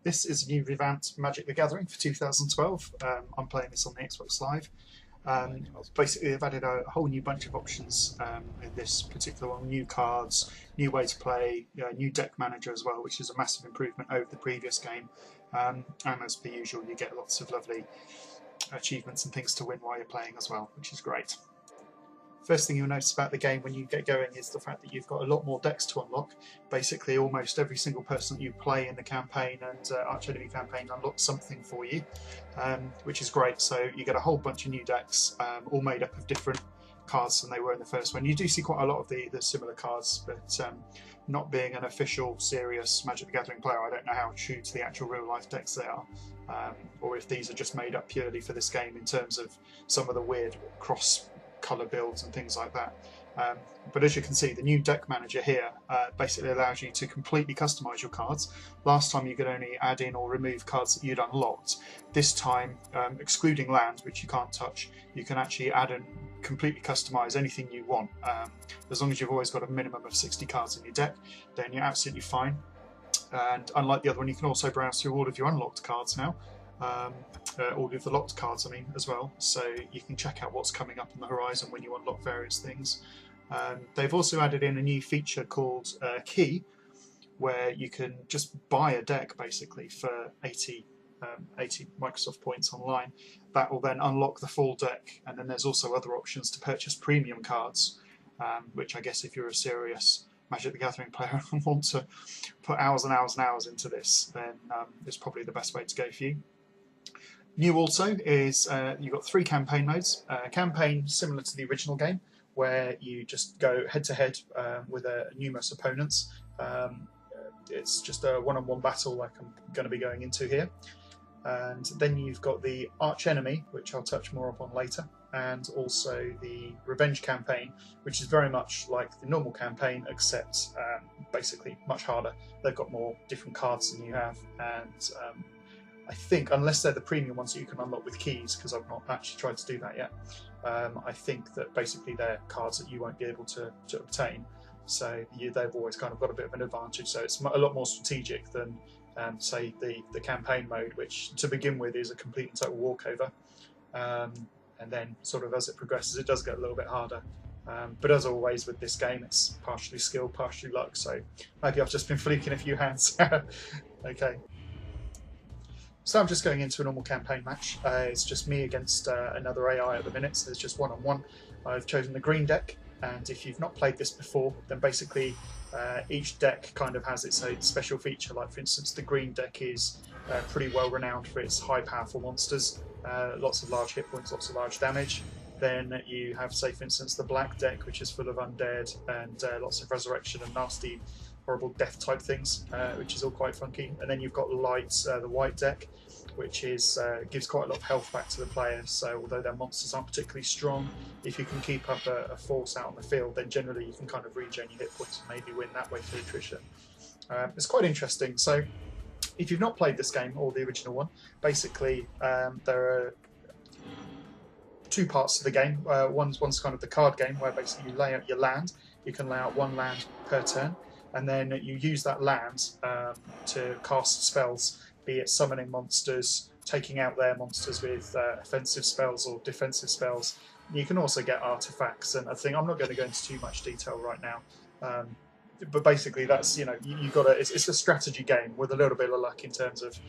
This is a new revamped Magic the Gathering for 2012. I'm playing this on the Xbox Live. Basically, they've added a whole new bunch of options in this particular one. New cards, new way to play, new deck manager as well, which is a massive improvement over the previous game. And as per usual, you get lots of lovely achievements and things to win while you're playing as well, which is great. First thing you'll notice about the game when you get going is the fact that you've got a lot more decks to unlock. Basically, almost every single person that you play in the campaign and Arch Enemy campaign unlocks something for you, which is great. So you get a whole bunch of new decks, all made up of different cards than they were in the first one. You do see quite a lot of the similar cards, but not being an official, serious Magic the Gathering player, I don't know how true to the actual real-life decks they are, or if these are just made up purely for this game in terms of some of the weird cross colour builds and things like that. But as you can see, the new deck manager here basically allows you to completely customise your cards. Last time you could only add in or remove cards that you'd unlocked. This time, excluding lands, which you can't touch, you can actually add and completely customise anything you want. As long as you've always got a minimum of 60 cards in your deck, then you're absolutely fine. And unlike the other one, you can also browse through all of your unlocked cards now. All of the locked cards, I mean, as well, so you can check out what's coming up on the horizon when you unlock various things. They've also added in a new feature called Key, where you can just buy a deck basically for 80 Microsoft points online. That will then unlock the full deck, and then there's also other options to purchase premium cards, which I guess if you're a serious Magic the Gathering player and want to put hours and hours and hours into this, then it's probably the best way to go for you. New also is you've got 3 campaign modes. Campaign similar to the original game, where you just go head to head with numerous opponents. It's just a one-on-one battle like I'm going to be going into here. And then you've got the Arch Enemy, which I'll touch more upon later, and also the Revenge campaign, which is very much like the normal campaign, except basically much harder. They've got more different cards than you have, and I think, unless they're the premium ones that you can unlock with keys, because I've not actually tried to do that yet, I think that basically they're cards that you won't be able to obtain. So they've always kind of got a bit of an advantage. So it's a lot more strategic than, say, the campaign mode, which to begin with is a complete and total walkover. And then sort of as it progresses, it does get a little bit harder. But as always with this game, it's partially skill, partially luck. So maybe I've just been fluking a few hands. Okay. So I'm just going into a normal campaign match. It's just me against another AI at the minute, so it's just one-on-one. I've chosen the green deck, and if you've not played this before, then basically each deck kind of has its own special feature. Like, for instance, the green deck is pretty well renowned for its high powerful monsters, lots of large hit points, lots of large damage. Then you have, say, for instance, the black deck, which is full of undead and lots of resurrection and nasty horrible death type things, which is all quite funky. And then you've got the white deck, which is gives quite a lot of health back to the players. So although their monsters aren't particularly strong, if you can keep up a force out on the field, then generally you can kind of regen your hit points and maybe win that way through attrition. It's quite interesting. So if you've not played this game or the original one, basically there are 2 parts to the game. One's kind of the card game, where basically you lay out your land. You can lay out 1 land per turn, and then you use that land to cast spells, be it summoning monsters, taking out their monsters with offensive spells or defensive spells. You can also get artifacts and I think I'm not going to go into too much detail right now, but basically that's, you got to. It's a strategy game with a little bit of luck in terms of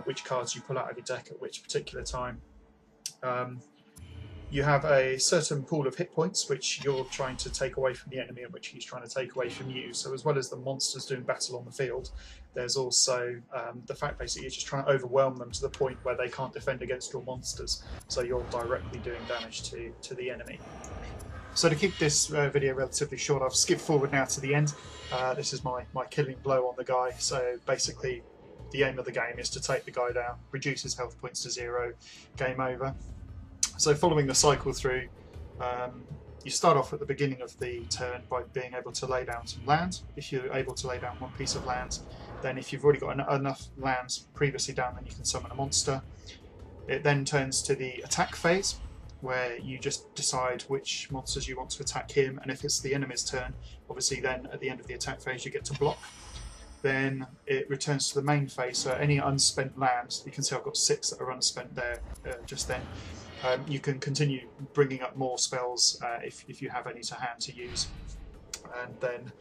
which cards you pull out of your deck at which particular time. You have a certain pool of hit points which you're trying to take away from the enemy and which he's trying to take away from you. So as well as the monsters doing battle on the field, there's also the fact basically you're just trying to overwhelm them to the point where they can't defend against your monsters. So you're directly doing damage to the enemy. So to keep this video relatively short, I've skipped forward now to the end. This is my killing blow on the guy. So basically the aim of the game is to take the guy down, reduce his health points to 0, game over. So following the cycle through, you start off at the beginning of the turn by being able to lay down some land. If you're able to lay down 1 piece of land, then if you've already got enough lands previously down, then you can summon a monster. It then turns to the attack phase, where you just decide which monsters you want to attack him, and if it's the enemy's turn, obviously then at the end of the attack phase you get to block. then it returns to the main phase. So any unspent lands, you can see I've got 6 that are unspent there just then. You can continue bringing up more spells if you have any to hand to use. And then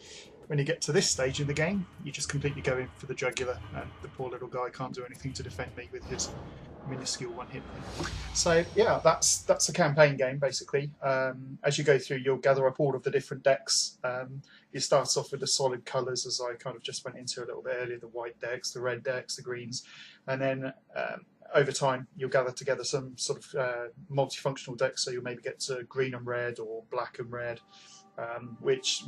when you get to this stage in the game, you just completely go in for the jugular, and the poor little guy can't do anything to defend me with his minuscule 1 hit point. So yeah, that's a campaign game basically. As you go through, you'll gather up all of the different decks. You start off with the solid colours, as I kind of just went into a little bit earlier, the white decks, the red decks, the greens, and then over time you'll gather together some sort of multifunctional decks, so you'll maybe get to green and red or black and red, which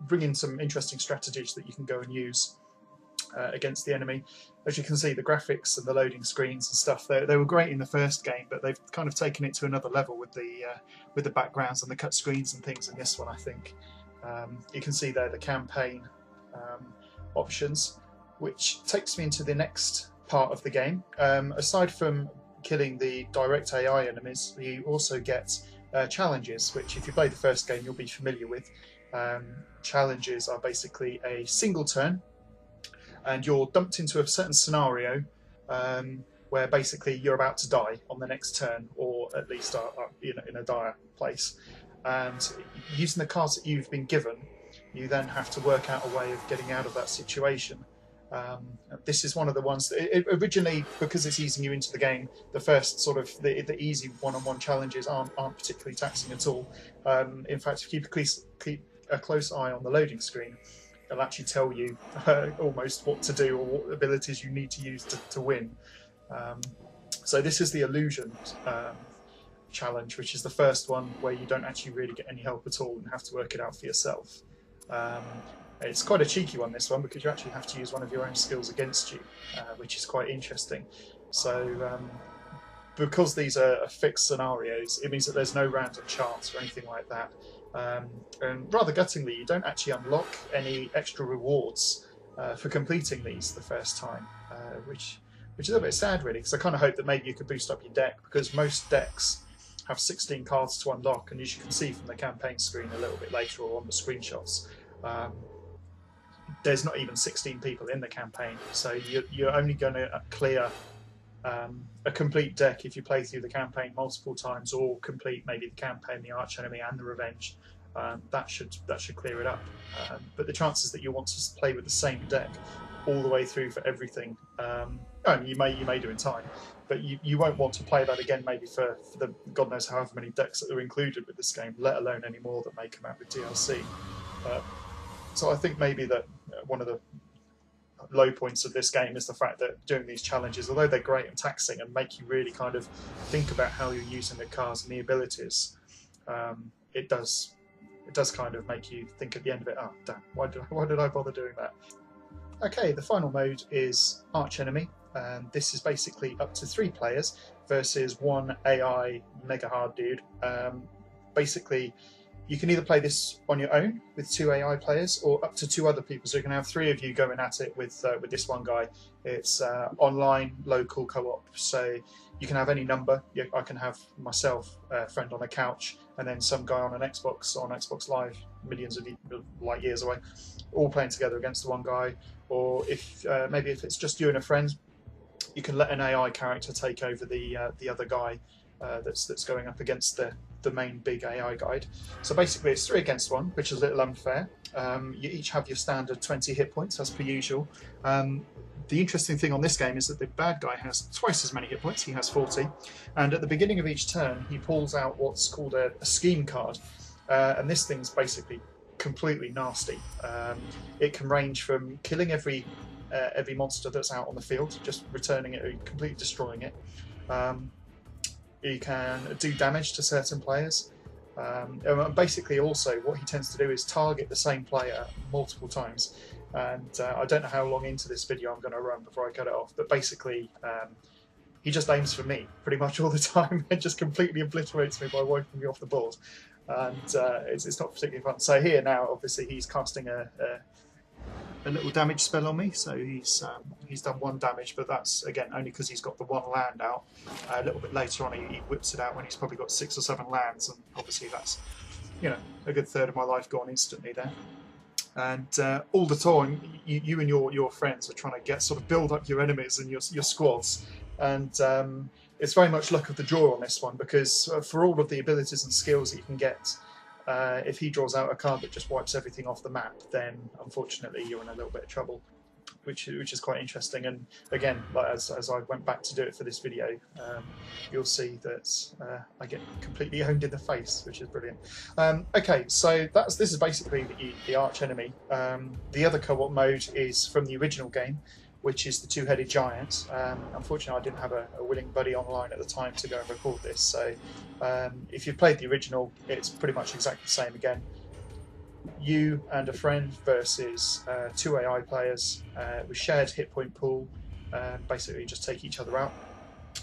bring in some interesting strategies that you can go and use against the enemy. As you can see, the graphics and the loading screens and stuff, they were great in the first game, but they've kind of taken it to another level with the backgrounds and the cut screens and things in this one, I think. You can see there the campaign options, which takes me into the next part of the game. Aside from killing the direct AI enemies, you also get challenges, which if you play the first game you'll be familiar with. Challenges are basically a single turn, and you're dumped into a certain scenario where basically you're about to die on the next turn, or at least are in a dire place. And using the cards that you've been given, you then have to work out a way of getting out of that situation. This is one of the ones that originally, because it's easing you into the game, the first sort of the easy one-on-one challenges aren't particularly taxing at all. In fact, if you keep a close eye on the loading screen, it'll actually tell you almost what to do or what abilities you need to use to win. So this is the illusion challenge, which is the first one where you don't actually really get any help at all and have to work it out for yourself. It's quite a cheeky one, this one, because you actually have to use one of your own skills against you, which is quite interesting. So because these are fixed scenarios, it means that there's no random chance or anything like that. And rather guttingly, you don't actually unlock any extra rewards for completing these the first time, which is a little bit sad really, because I kind of hope that maybe you could boost up your deck, because most decks have 16 cards to unlock, and as you can see from the campaign screen a little bit later or on the screenshots, there's not even 16 people in the campaign, so you're only going to clear a complete deck if you play through the campaign multiple times, or complete maybe the campaign, the arch enemy and the revenge. That should clear it up. But the chances that you want to play with the same deck all the way through for everything, you may do in time, but you won't want to play that again maybe for the God knows however many decks that are included with this game, let alone any more that may come out with DLC. So I think maybe that one of the low points of this game is the fact that doing these challenges, although they're great and taxing and make you really kind of think about how you're using the cards and the abilities, it does kind of make you think at the end of it, oh damn, why did I bother doing that? Okay, the final mode is Arch Enemy, and this is basically up to 3 players versus 1 AI mega hard dude. Basically, you can either play this on your own with 2 AI players, or up to 2 other people. So you can have 3 of you going at it with this one guy. It's online, local co-op. So you can have any number. I can have myself, a friend on a couch, and then some guy on Xbox Live, millions of light years away, all playing together against the one guy. Or if maybe if it's just you and a friend, you can let an AI character take over the other guy that's going up against the main big AI guide. So basically it's 3 against 1, which is a little unfair. You each have your standard 20 hit points as per usual. The interesting thing on this game is that the bad guy has twice as many hit points, he has 40, and at the beginning of each turn he pulls out what's called a scheme card, and this thing's basically completely nasty. It can range from killing every monster that's out on the field, just returning it or completely destroying it. You can do damage to certain players. And basically also what he tends to do is target the same player multiple times. And I don't know how long into this video I'm going to run before I cut it off, but basically he just aims for me pretty much all the time and just completely obliterates me by wiping me off the board. And it's not particularly fun. So here now, obviously, he's casting a little damage spell on me, so he's done 1 damage, but that's again only because he's got the 1 land out. A little bit later on, he whips it out when he's probably got 6 or 7 lands, and obviously that's a good third of my life gone instantly there. and all the time you and your friends are trying to get sort of build up your enemies and your squads, and it's very much luck of the draw on this one, because for all of the abilities and skills that you can get, if he draws out a card that just wipes everything off the map, then unfortunately you're in a little bit of trouble. Which is quite interesting, and again, like as I went back to do it for this video, you'll see that I get completely owned in the face, which is brilliant. Okay, so this is basically the arch enemy. The other co-op mode is from the original game, which is the two-headed giant. Unfortunately, I didn't have a willing buddy online at the time to go and record this, so if you've played the original, it's pretty much exactly the same again. You and a friend versus two AI players with shared hit point pool. Basically, just take each other out.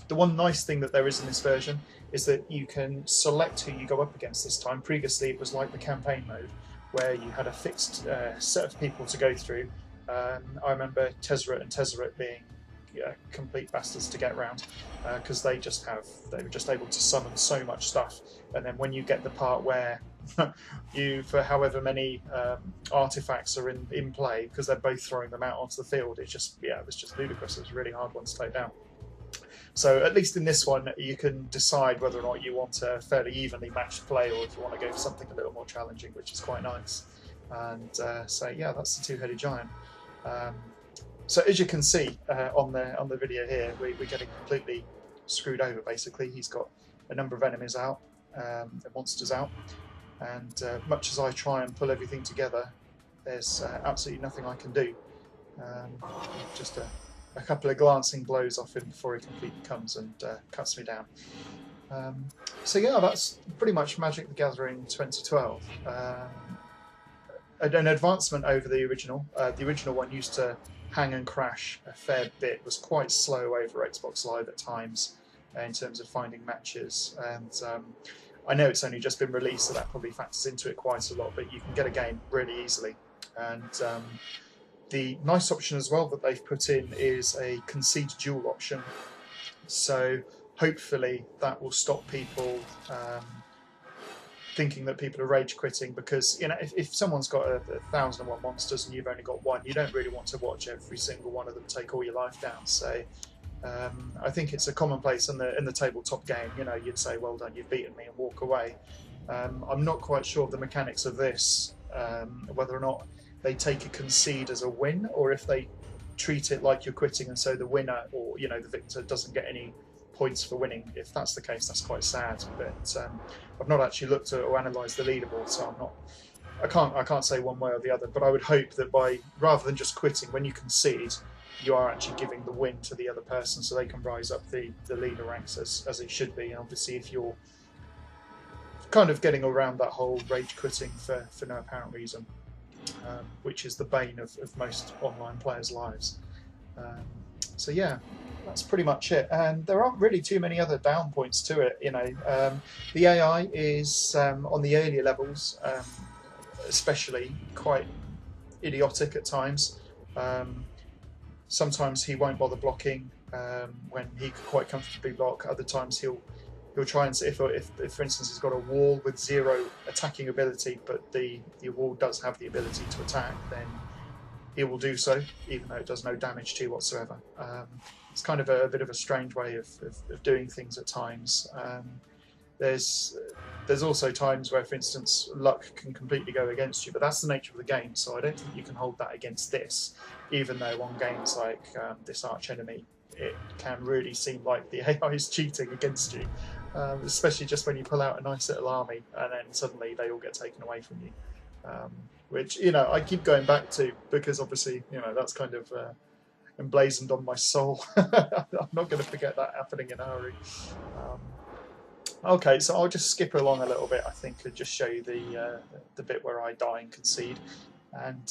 The one nice thing that there is in this version is that you can select who you go up against this time. Previously, it was like the campaign mode, where you had a fixed set of people to go through. I remember Tezzeret and Tezzeret being complete bastards to get around, because they were just able to summon so much stuff. And then when you get the part where you, for however many artifacts are in play, because they're both throwing them out onto the field, it was just ludicrous. It was a really hard one to take down. So at least in this one, you can decide whether or not you want a fairly evenly matched play, or if you want to go for something a little more challenging, which is quite nice. And so yeah, that's the two-headed giant. So as you can see on the video here, we're getting completely screwed over. Basically, he's got a number of enemies out, and monsters out, and much as I try and pull everything together, there's absolutely nothing I can do. Just a couple of glancing blows off him before he completely comes and cuts me down. So yeah, that's pretty much Magic the Gathering 2012. An advancement over the original. The original one used to hang and crash a fair bit, was quite slow over Xbox Live at times in terms of finding matches, and I know it's only just been released, so that probably factors into it quite a lot, but you can get a game really easily. And the nice option as well that they've put in is a concede duel option, so hopefully that will stop people thinking that people are rage quitting, because if someone's got 1,001 monsters and you've only got one, you don't really want to watch every single one of them take all your life down. So I think it's a commonplace in the tabletop game. You'd say, well done, you've beaten me, and walk away. I'm not quite sure of the mechanics of this, whether or not they take a concede as a win, or if they treat it like you're quitting, and so the winner, or the victor, doesn't get any points for winning. If that's the case, that's quite sad. But I've not actually looked at or analysed the leaderboard, so I can't say one way or the other. But I would hope that rather than just quitting, when you concede, you are actually giving the win to the other person, so they can rise up the leader ranks as it should be. And obviously, if you're kind of getting around that whole rage quitting for no apparent reason, which is the bane of most online players' lives. So yeah, that's pretty much it. And there aren't really too many other down points to it. The AI is on the earlier levels, especially, quite idiotic at times. Sometimes he won't bother blocking when he could quite comfortably block. Other times he'll try and, if for instance he's got a wall with 0 attacking ability, but the wall does have the ability to attack, then he will do so, even though it does no damage to you whatsoever. It's kind of a bit of a strange way of doing things at times. There's also times where, for instance, luck can completely go against you, but that's the nature of the game, so I don't think you can hold that against this, even though on games like this arch enemy, it can really seem like the AI is cheating against you, especially just when you pull out a nice little army and then suddenly they all get taken away from you. Which I keep going back to, because obviously that's kind of emblazoned on my soul. I'm not going to forget that happening in a hurry. Okay, so I'll just skip along a little bit, I think, and just show you the bit where I die and concede, and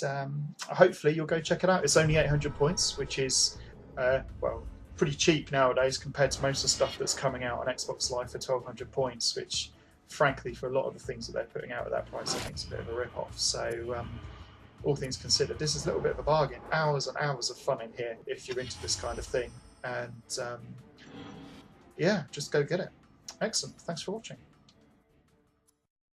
hopefully you'll go check it out. It's only 800 points, which is well, pretty cheap nowadays compared to most of the stuff that's coming out on Xbox Live for 1,200 points, which frankly, for a lot of the things that they're putting out at that price, I think it's a bit of a rip-off. So all things considered, this is a little bit of a bargain. Hours and hours of fun in here if you're into this kind of thing, and yeah, just go get it. Excellent, thanks for watching.